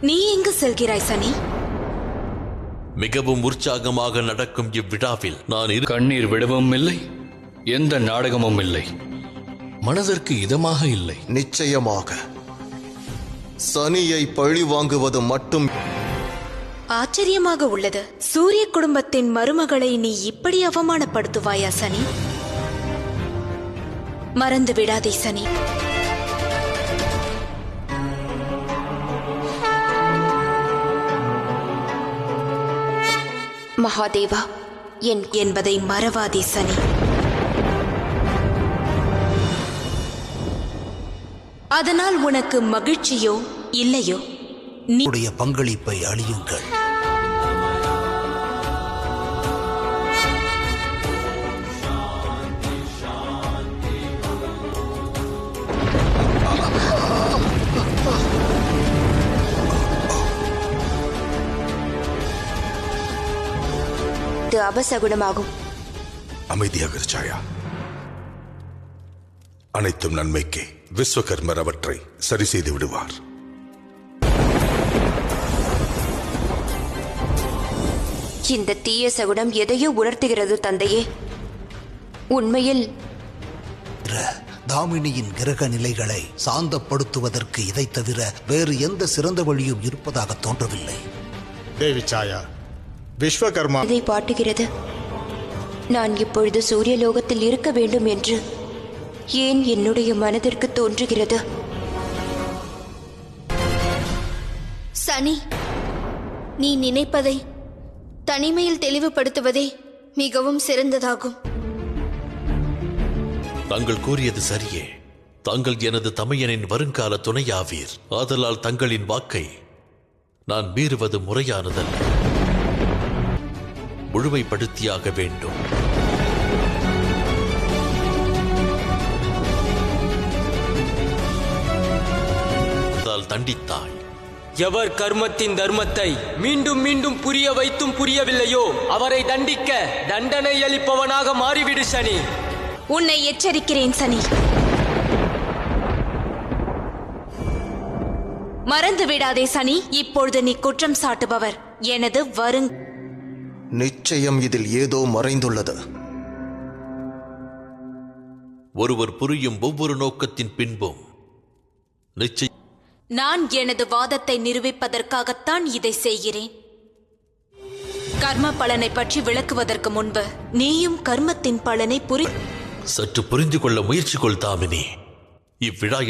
நீ எங்கு செல்கிறாய் சனி? மிகவும் உற்சாகமாக நடக்கும் இவ்விழாவில் நான் கண்ணீர் விடவும் இல்லை, எந்த நாடகமும் இல்லை, மனதிற்கு இதமாக இல்லை. நிச்சயமாக சனியை பழி வாங்குவது மட்டும். ஆச்சரியமாக உள்ளது. சூரிய குடும்பத்தின் மருமகளை நீ இப்படி அவமானப்படுத்துவாயா சனி? மறந்து விடாதே சனி. மகாதேவா என்பதை மறவாதே சனி. அதனால் உனக்கு மகிழ்ச்சியோ இல்லையோ, நீ பங்களிப்பை அழியுங்கள். இது அபசகுணமாகும். அமைதியாக சாயா. அனைத்தும் நன்மைக்கே. விஸ்வகர்மர் அவற்றை சரி செய்து விடுவார். இந்த தீய சகுனம் எதையோ உணர்த்துகிறது தந்தையே. உண்மையில் தாமினியின் கிரக நிலைகளை சாந்தப்படுத்துவதற்கு இதை தவிர வேறு எந்த சிறந்த வழியும் இருப்பதாக தோன்றவில்லை. தேவி சாயா, விஸ்வகர்மா இதை பாட்டுகிறது. நான் இப்பொழுது சூரியலோகத்தில் இருக்க வேண்டும் என்று ஏன் என்னுடைய மனதிற்கு தோன்றுகிறது? சனி, நீ நினைப்பதை தனிமையில் தெளிவுபடுத்துவதே மிகவும் சிறந்ததாகும். தாங்கள் கூறியது சரியே. தாங்கள் எனது தமையனின் வருங்கால துணையாவீர். ஆதலால் தங்களின் வாக்கை நான் மீறுவது முறையானதல்ல. முழுமைப்படுத்தியாக வேண்டும். தண்டித்தாய். எவர் கர்மத்தின் தர்மத்தை மீண்டும் மீண்டும் புரிய வைத்தும் புரியவில்லையோ அவரை தண்டிக்க தண்டனை அளிப்பவனாக மாறிவிடு சனி. உன்னை எச்சரிக்கிறேன் சனி. மறந்து விடாதே சனி. இப்பொழுது நீ குற்றம் சாட்டுபவர் எனது நிச்சயம் இதில் ஏதோ மறைந்துள்ளது. ஒருவர் புரியும் ஒவ்வொரு நோக்கத்தின் பின்பும் நிச்சயம். நான் எனது வாதத்தை நிரூபிப்பதற்காகத்தான் இதை செய்கிறேன். கர்ம பலனை பற்றி விளக்குவதற்கு முன்பு நீயும் கர்மத்தின் பலனை சற்று புரிந்து கொள்ள முயற்சி கொள் தாமினி. இவ்விழா